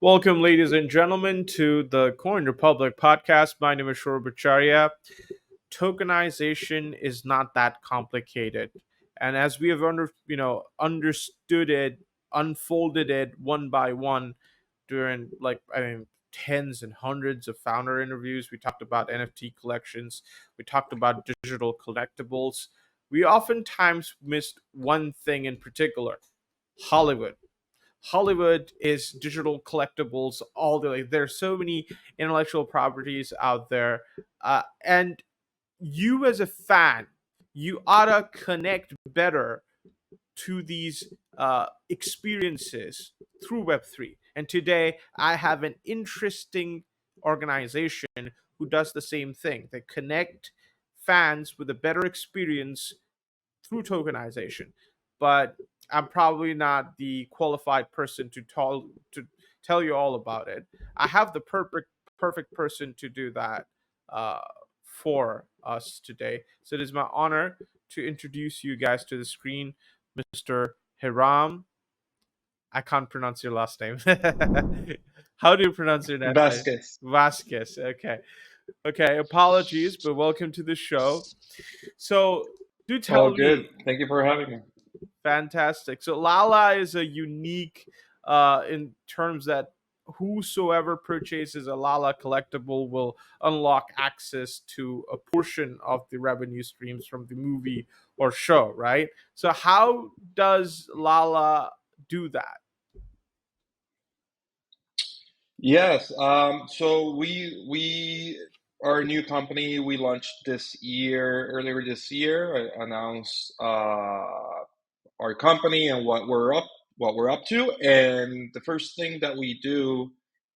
Welcome, ladies and gentlemen, to the Coin Republic podcast. My name is Shor Bacharya. Tokenization is not that complicated, and as we have understood it, unfolded it one by one during tens and hundreds of founder interviews. We talked about NFT collections. We talked about digital collectibles. We oftentimes missed one thing in particular: Hollywood. Hollywood is digital collectibles all the way. There's so many intellectual properties out there, and you as a fan, you oughta connect better to these experiences through Web3. And today, I have an interesting organization who does the same thing. They connect fans with a better experience through tokenization. But I'm probably not the qualified person to tell you all about it. I have the perfect person to do that uh, for us today. So it is my honor to introduce you guys to the screen, Mr. Hiram. I can't pronounce your last name. How do you pronounce your last name? Vasquez. Vasquez. Okay. Okay. Apologies, but welcome to the show. So do All tell good. me. Thank you for having me. Fantastic. So LALA is a unique in terms that whosoever purchases a LALA collectible will unlock access to a portion of the revenue streams from the movie or show, right? So how does LALA do that? Yes. So we are a new company. We launched earlier this year. I announced our company and what we're up to. And the first thing that we do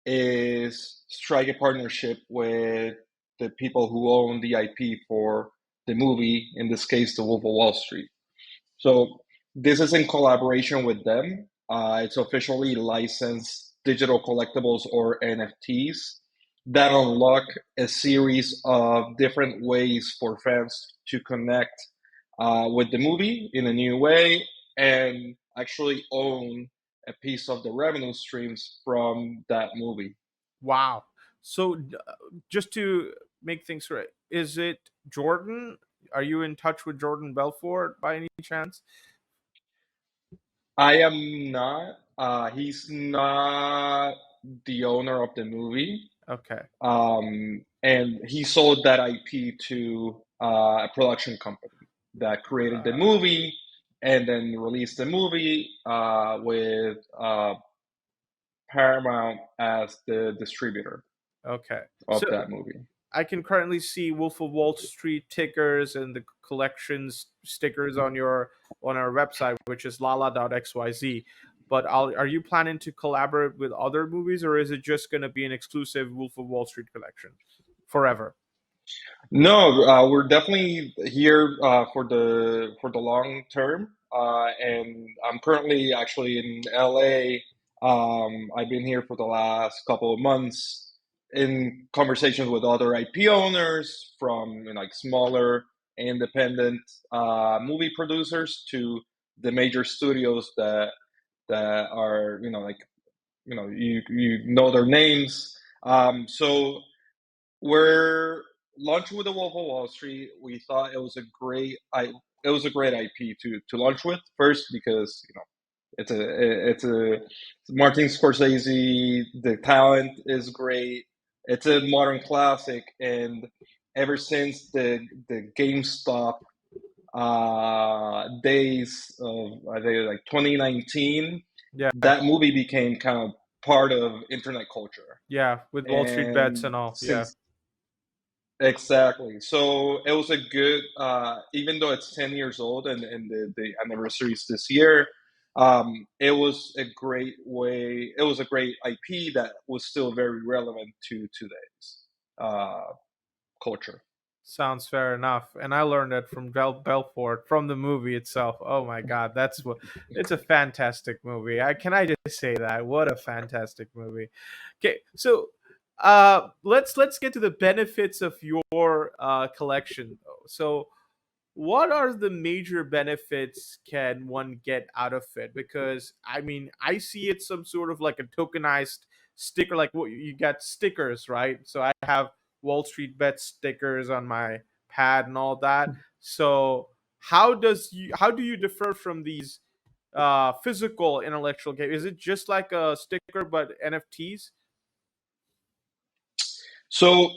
is strike a partnership with the people who own the IP for the movie. In this case, The Wolf of Wall Street. So this is in collaboration with them. It's officially licensed digital collectibles or NFTs that unlock a series of different ways for fans to connect with the movie in a new way and actually own a piece of the revenue streams from that movie. Wow. So just to make things right, is it Jordan? Are you in touch with Jordan Belfort by any chance? I am not. He's not the owner of the movie. Okay. And he sold that IP to a production company that created the movie and then released the movie with Paramount as the distributor Okay. of So that movie. I can currently see Wolf of Wall Street tickers and the collections stickers on our website, which is lala.xyz. But are you planning to collaborate with other movies, or is it just going to be an exclusive Wolf of Wall Street collection forever? No, we're definitely here for the long term, and I'm currently actually in LA. I've been here for the last couple of months in conversations with other IP owners from like smaller independent movie producers to the major studios that are you know their names. So we're launching with the Wolf of Wall Street. We thought it was a great IP to launch with first because it's Martin Scorsese. The talent is great. It's a modern classic, and ever since the GameStop days of I think like 2019, Yeah, that movie became kind of part of internet culture. yeah, with Wall Street bets And and all. Yeah. since Exactly. So it was a good, even though it's 10 years old and the anniversary is this year, it was a great way, it was a great IP that was still very relevant to today's culture. Sounds fair enough. And I learned that from Belfort from the movie itself. Oh my god, that's what it's a fantastic movie. I just say that. What a fantastic movie. Okay, so let's get to the benefits of your collection though. So what are the major benefits can one get out of it? Because I mean, I see it some sort of like a tokenized sticker, like what you get stickers, right? So I have Wall Street Bet stickers on my pad and all that. So how do you differ from these physical intellectual game? Is it just like a sticker but NFTs? So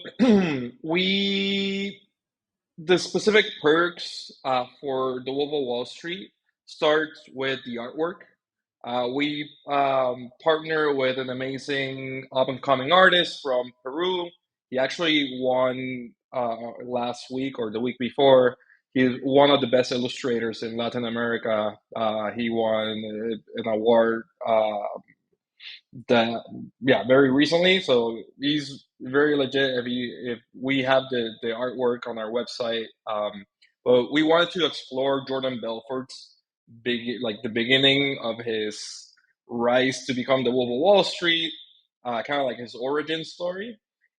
we the specific perks for the Wolf of Wall Street starts with the artwork. We partner with an amazing up and coming artist from Peru. He actually won last week or the week before. He's one of the best illustrators in Latin America. He won an award that very recently. So he's very legit. If we have the artwork on our website, but we wanted to explore Jordan Belfort's the beginning of his rise to become the Wolf of Wall Street, kind of like his origin story,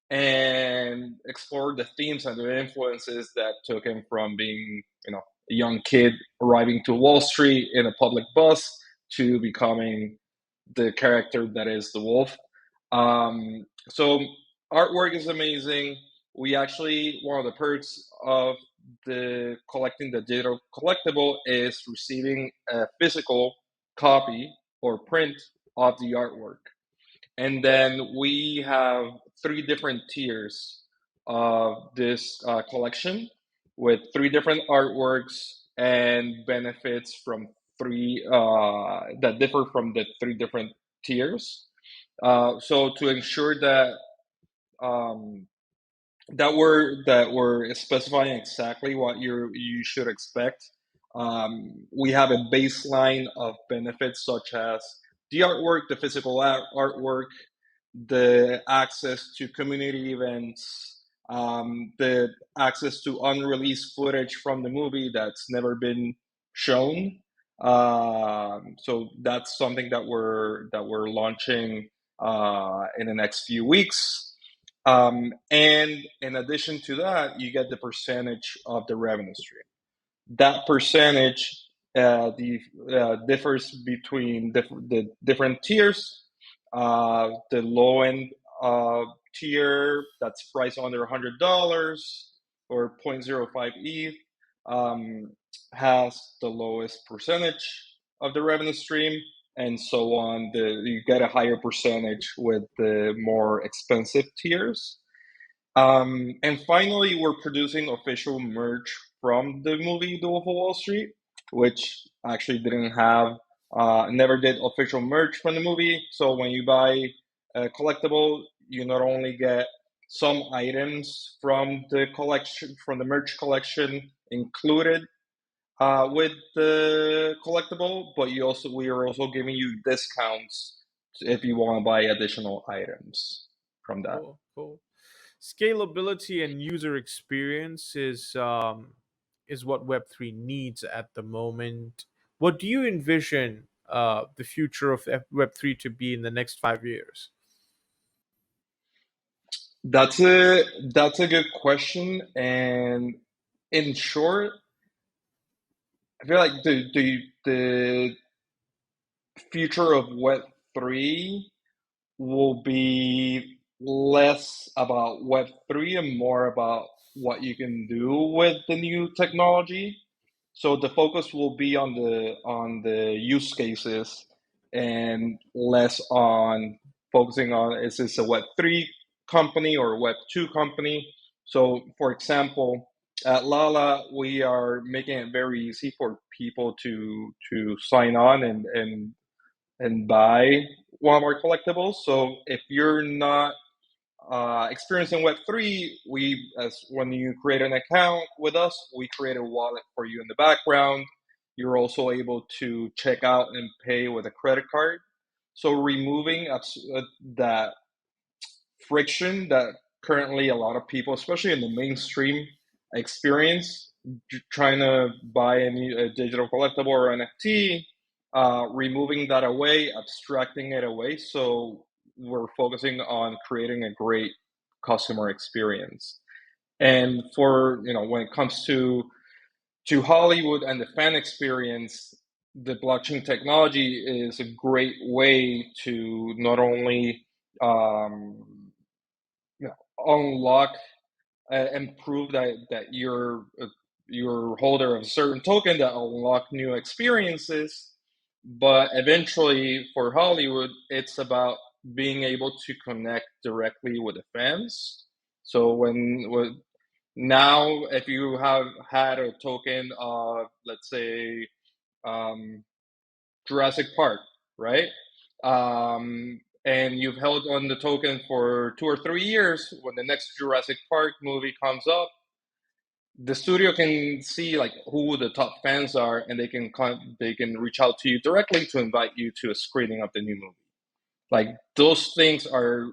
and explore the themes and the influences that took him from being a young kid arriving to Wall Street in a public bus to becoming the character that is the wolf. So artwork is amazing. We actually, one of the perks of the collecting the digital collectible is receiving a physical copy or print of the artwork. And then we have three different tiers of this collection with three different artworks and benefits from three that differ from the three different tiers. So to ensure um, that we're specifying exactly what you should expect. We have a baseline of benefits such as the artwork, the physical artwork, the access to community events, the access to unreleased footage from the movie that's never been shown. So that's something that we're launching in the next few weeks. And in addition to that, you get the percentage of the revenue stream. That percentage differs between the different tiers. The low end tier that's priced under $100 or 0.05 ETH has the lowest percentage of the revenue stream, and so on. You get a higher percentage with the more expensive tiers. And finally, we're producing official merch from the movie The Wolf of Wall Street, which actually didn't have, never did official merch from the movie. So when you buy a collectible, you not only get some items from the collection, from the merch collection included with the collectible, but we are also giving you discounts if you want to buy additional items from that. Cool, cool. Scalability and user experience is what Web3 needs at the moment. What do you envision the future of Web3 to be in the next 5 years? That's a good question, and in short, I feel like the future of Web3 will be less about Web3 and more about what you can do with the new technology. So the focus will be on the use cases and less on focusing on is this a Web3 company or a Web2 company. So for example, at LALA, we are making it very easy for people to sign on and buy one of our collectibles. So if you're not experiencing Web3, as when you create an account with us, we create a wallet for you in the background. You're also able to check out and pay with a credit card. So removing that friction that currently a lot of people, especially in the mainstream, experience trying to buy a digital collectible or NFT, removing that away, abstracting it away. So we're focusing on creating a great customer experience. And for when it comes to Hollywood and the fan experience, the blockchain technology is a great way to not only um, unlock and prove that you're holder of a certain token that unlock new experiences. But eventually, for Hollywood, it's about being able to connect directly with the fans. So now, if you have had a token of, let's say, um, Jurassic Park, right? And you've held on the token for 2 or 3 years. When the next Jurassic Park movie comes up, the studio can see like who the top fans are, and they can reach out to you directly to invite you to a screening of the new movie. Like those things were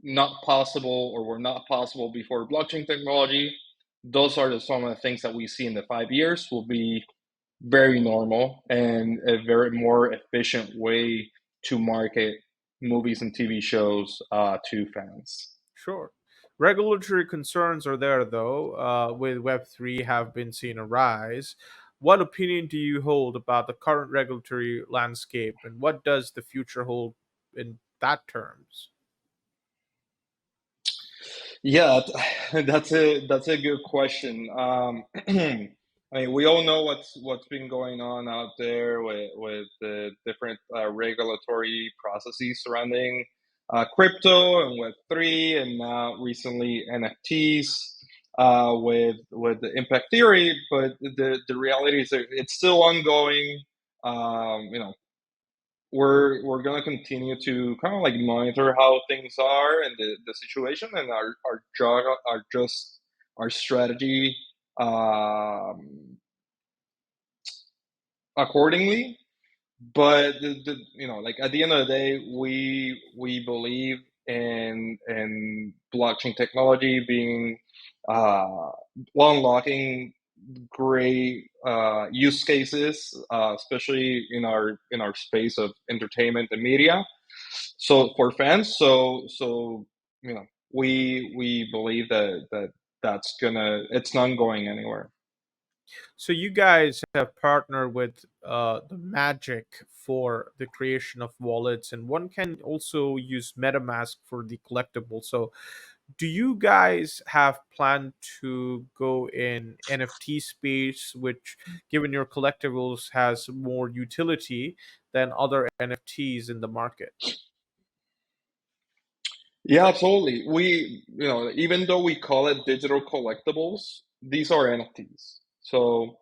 not possible or were not possible before blockchain technology. Those are some of the things that we see in the 5 years will be very normal and a very more efficient way to market movies and TV shows to fans. Sure. Regulatory concerns are there, though, with Web3 have been seen a rise. What opinion do you hold about the current regulatory landscape, and what does the future hold in that terms? Yeah, that's a good question. I mean, we all know what's been going on out there with the different regulatory processes surrounding crypto and Web3, and now recently NFTs with the impact theory. But the reality is that it's still ongoing. You know, we're gonna continue to kind of like monitor how things are and the situation, and our job our just our strategy accordingly. But like at the end of the day, we believe in blockchain technology being uh, unlocking great use cases, especially in our space of entertainment and media. So for fans, we believe it's not going anywhere. So you guys have partnered with the Magic for the creation of wallets, and one can also use MetaMask for the collectible. So do you guys have planned to go in NFT space, which, given your collectibles, has more utility than other NFTs in the market? Yeah, absolutely. Even though we call it digital collectibles, these are NFTs. So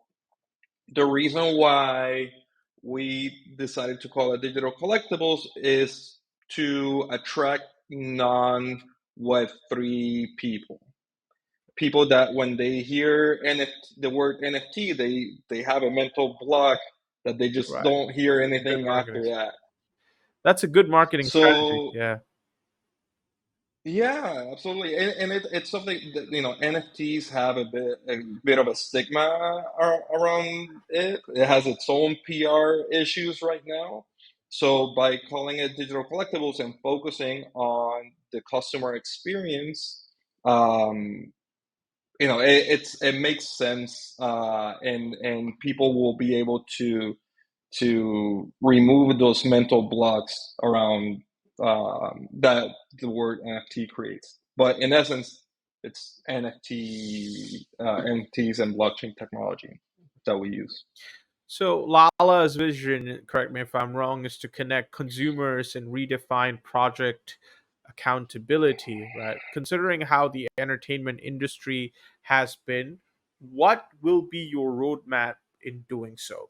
the reason why we decided to call it digital collectibles is to attract non Web3 people. People that when they hear the word NFT, they have a mental block that they just Right. don't hear Good anything marketing. after that. That's a good marketing strategy. So Yeah. yeah, absolutely, and it's something that NFTs have a bit of a stigma around it. It has its own PR issues right now. So by calling it digital collectibles and focusing on the customer experience, um, it makes sense, and people will be able to remove those mental blocks around that the word NFT creates. But in essence, it's NFTs and blockchain technology that we use. So Lala's vision, correct me if I'm wrong, is to connect consumers and redefine project accountability, right? Considering how the entertainment industry has been, what will be your roadmap in doing so?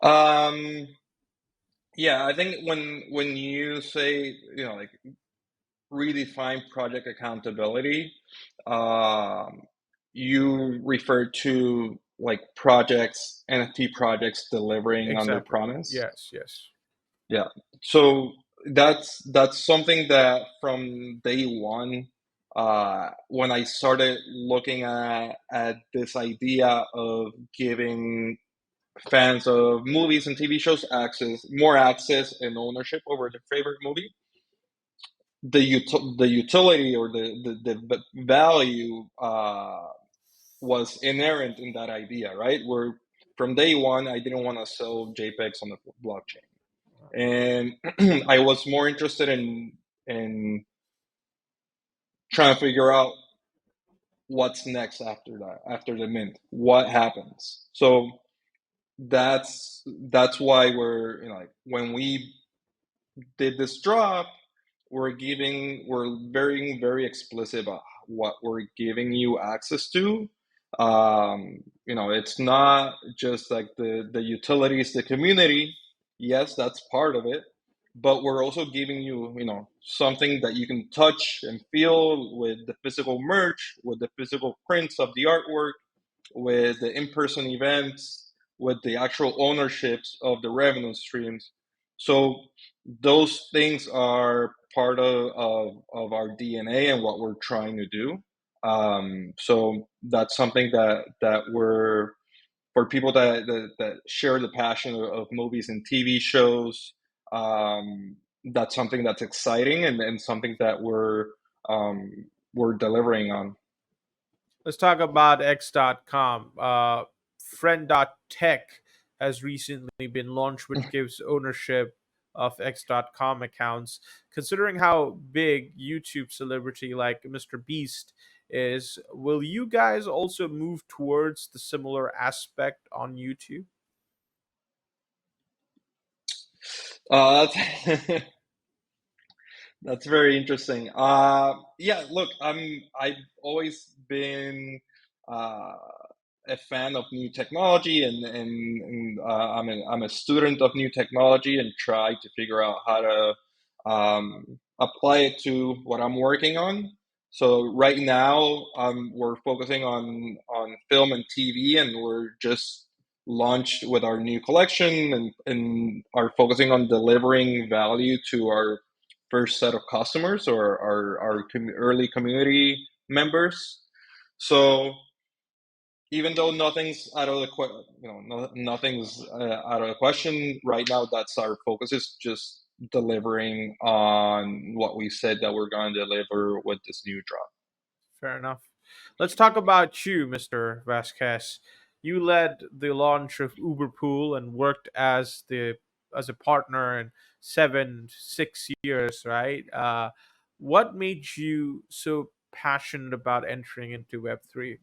Um, yeah, I think when you say like redefine project accountability, um, you refer to like projects, NFT projects delivering on their Exactly. promise. Yes, yes. Yeah. So that's something that from day one, when I started looking at this idea of giving fans of movies and TV shows more access and ownership over their favorite movie, the utility or the value was inherent in that idea, right? Where from day one, I didn't want to sell JPEGs on the blockchain. and I was more interested in trying to figure out what's next after that, after the mint, what happens. So that's why we're, like, when we did this drop, we're very explicit about what we're giving you access to. It's not just like the utilities, the community. Yes, that's part of it, but we're also giving you, something that you can touch and feel with the physical merch, with the physical prints of the artwork, with the in-person events, with the actual ownerships of the revenue streams. So those things are part of our DNA and what we're trying to do. So that's something that we're, for people that share the passion of movies and TV shows. That's something that's exciting, and something that we're delivering on. Let's talk about X.com. Friend.tech has recently been launched, which gives ownership of X.com accounts. Considering how big YouTube celebrity like Mr. Beast is, will you guys also move towards the similar aspect on YouTube? That's That's very interesting. Yeah, look, I've always been uh, a fan of new technology, and I'm a student of new technology, and try to figure out how to apply it to what I'm working on. So right now, we're focusing on film and TV, and we're just launched with our new collection, and are focusing on delivering value to our first set of customers, or our early community members. So even though nothing's out of the nothing's out of the question right now, that's our focus, is just delivering on what we said that we're going to deliver with this new drop. Fair enough. Let's talk about you, Mr. Vasquez. You led the launch of Uberpool and worked as a partner in 6 years, right? What made you so passionate about entering into Web3?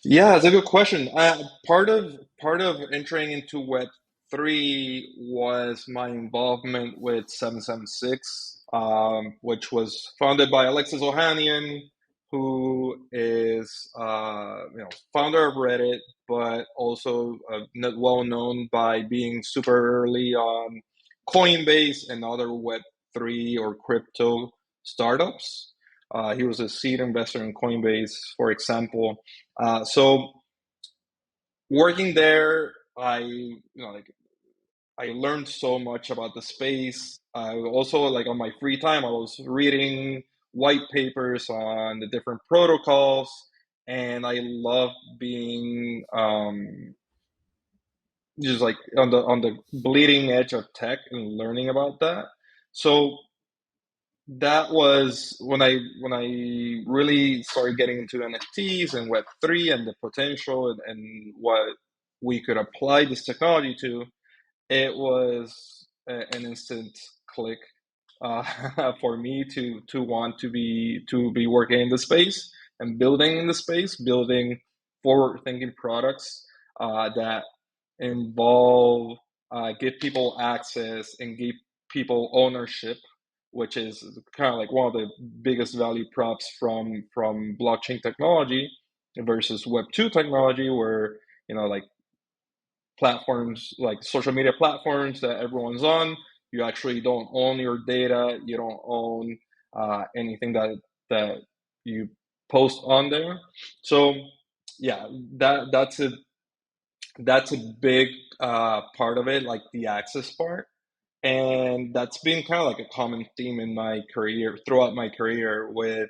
Yeah, it's a good question. Part of entering into Web3 was my involvement with 776, which was founded by Alexis Ohanian, who is founder of Reddit, but also well known by being super early on Coinbase and other Web3 or crypto startups. He was a seed investor in Coinbase, for example. So working there, I learned so much about the space. I also, like, on my free time, I was reading white papers on the different protocols, and I love being just like on the bleeding edge of tech and learning about that. So that was when I really started getting into NFTs and Web3 and the potential, and what we could apply this technology to. It was an instant click uh, for me to want to be working in the space and building in the space, building forward thinking products that involve, give people access and give people ownership, which is kind of like one of the biggest value props from blockchain technology versus Web2 technology, where, like, platforms, like social media platforms that everyone's on, you actually don't own your data, you don't own anything that you post on there. So yeah, that's a big part of it, like the access part. And that's been kind of like a common theme in my career, throughout my career, with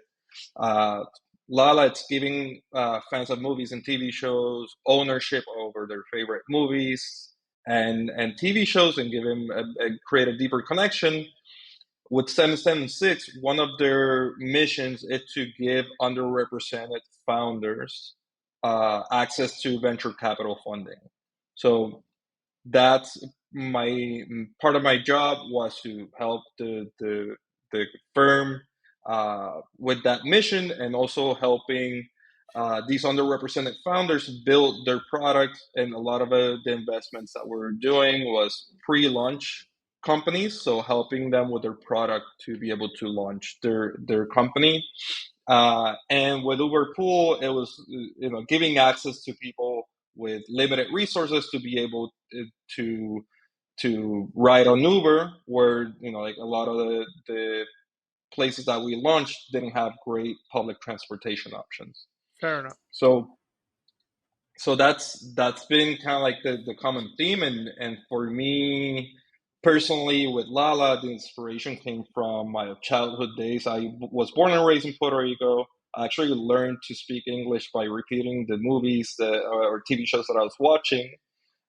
uh, LALA. It's giving fans of movies and TV shows ownership over their favorite movies and TV shows, and give them create a deeper connection. With 776, one of their missions is to give underrepresented founders access to venture capital funding. So that's my part of my job was to help the firm with that mission, and also helping these underrepresented founders build their product. And a lot of the investments that we're doing was pre-launch companies, so helping them with their product to be able to launch their company. And with Uber Pool, it was giving access to people with limited resources to be able to ride on Uber, where like a lot of the places that we launched didn't have great public transportation options. Fair enough. So that's been kind of like the common theme, and for me personally with LALA, the inspiration came from my childhood days. I was born and raised in Puerto Rico. I actually learned to speak English by repeating the movies or TV shows that I was watching.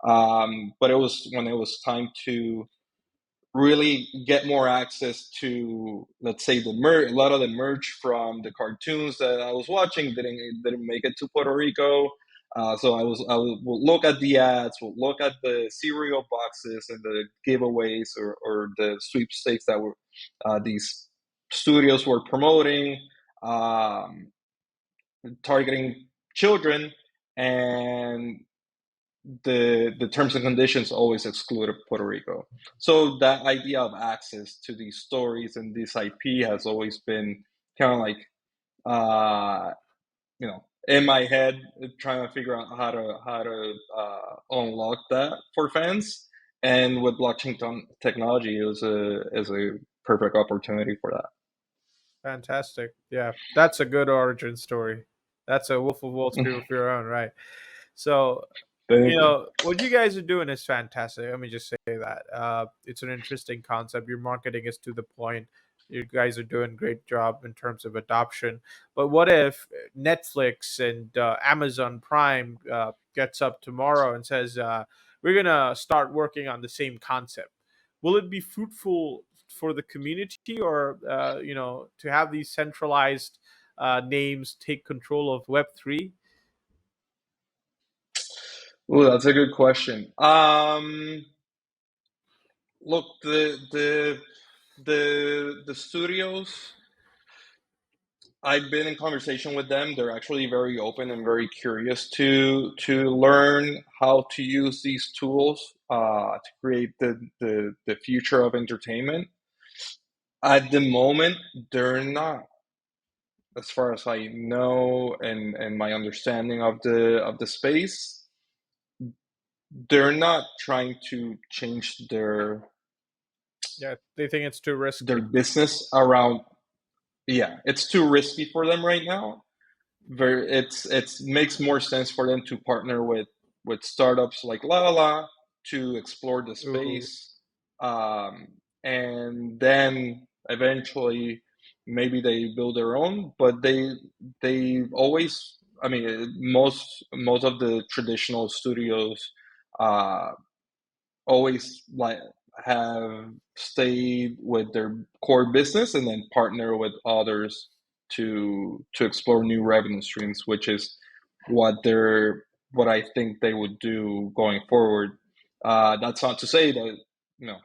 But it was when it was time to really get more access to, let's say, a lot of the merch from the cartoons that I was watching didn't make it to Puerto Rico. So I would look at the ads, would look at the cereal boxes and the giveaways, or the sweepstakes that were these studios were promoting, targeting children, and the terms and conditions always excluded Puerto Rico. So that idea of access to these stories and this IP has always been kind of like in my head, trying to figure out how to unlock that for fans. And with blockchain technology, it was a perfect opportunity for that. Fantastic. Yeah, that's a good origin story. That's a Wolf of Wall Street of your own, right? So, Thank you. what you guys are doing is fantastic. Let me just say that. It's an interesting concept. Your marketing is to the point. You guys are doing a great job in terms of adoption. But what if Netflix and Amazon Prime gets up tomorrow and says, we're going to start working on the same concept? Will it be fruitful for the community, or, to have these centralized names take control of Web3? Oh, that's a good question. Look, the studios, I've been in conversation with them. They're actually very open and very curious to learn how to use these tools to create the future of entertainment. At the moment, they're not, as far as I know, and my understanding of the space, they're not trying to change Yeah, they think it's too their risky. business around. Yeah, it's too risky for them right now. It's makes more sense for them to partner with startups like LALA to explore the Ooh, space, um, and then eventually maybe they build their own. But they always, I mean, most of the traditional studios uh, always like have stayed with their core business and then partner with others to explore new revenue streams, which is what I think they would do going forward. That's not to say that you know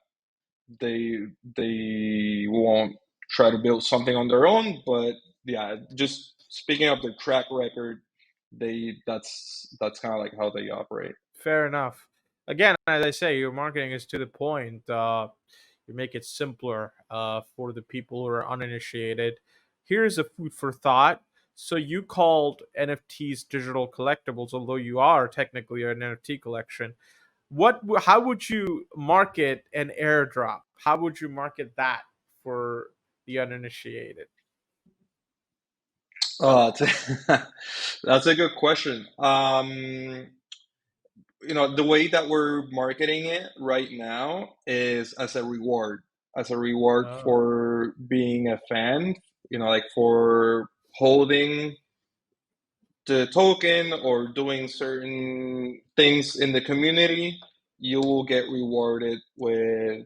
they they won't try to build something on their own, but yeah, just speaking of their track record, that's kind of like how they operate. fair enough. Again, as I say, your marketing is to the point. You make it simpler for the people who are uninitiated. Here's a food for thought. So you called NFTs digital collectibles, although you are technically an NFT collection. How would you market an airdrop? How would you market that for the uninitiated? That's a good question. The way that we're marketing it right now is as a reward Oh, for being a fan, like for holding the token or doing certain things in the community, you will get rewarded with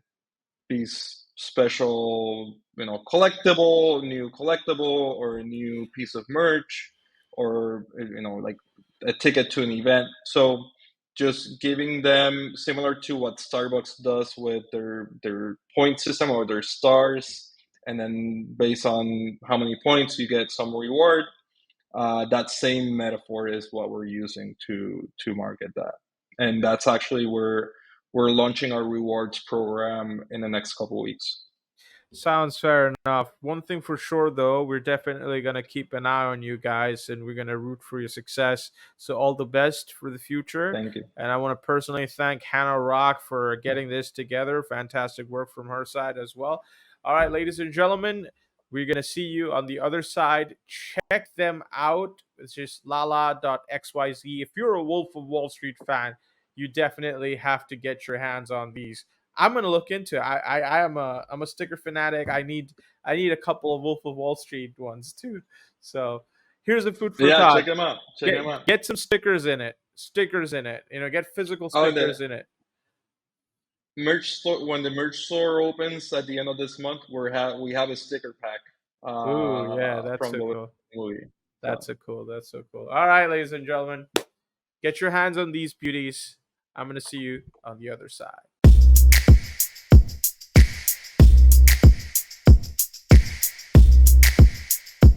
these special, new collectible or a new piece of merch, or like a ticket to an event. So just giving them similar to what Starbucks does with their point system or their stars, and then based on how many points you get some reward. That same metaphor is what we're using to market that, and that's actually where we're launching our rewards program in the next couple of weeks. Sounds fair enough. One thing for sure, though, we're definitely going to keep an eye on you guys and we're going to root for your success. So, all the best for the future. Thank you. And I want to personally thank Hannah Rock for getting this together. Fantastic work from her side as well. All right, ladies and gentlemen, we're going to see you on the other side. Check them out. It's just lala.xyz. If you're a Wolf of Wall Street fan, you definitely have to get your hands on these. I'm gonna look into it. I'm a sticker fanatic. I need a couple of Wolf of Wall Street ones too. So here's a food for Yeah, thought. check them out. Check them out. Get some stickers in it. Stickers in it. Get physical Oh, stickers in it. merch store, when the merch store opens at the end of this month, we have a sticker pack Ooh, yeah, that's from so the cool. movie. That's so cool. That's so cool. All right, ladies and gentlemen, get your hands on these beauties. I'm gonna see you on the other side.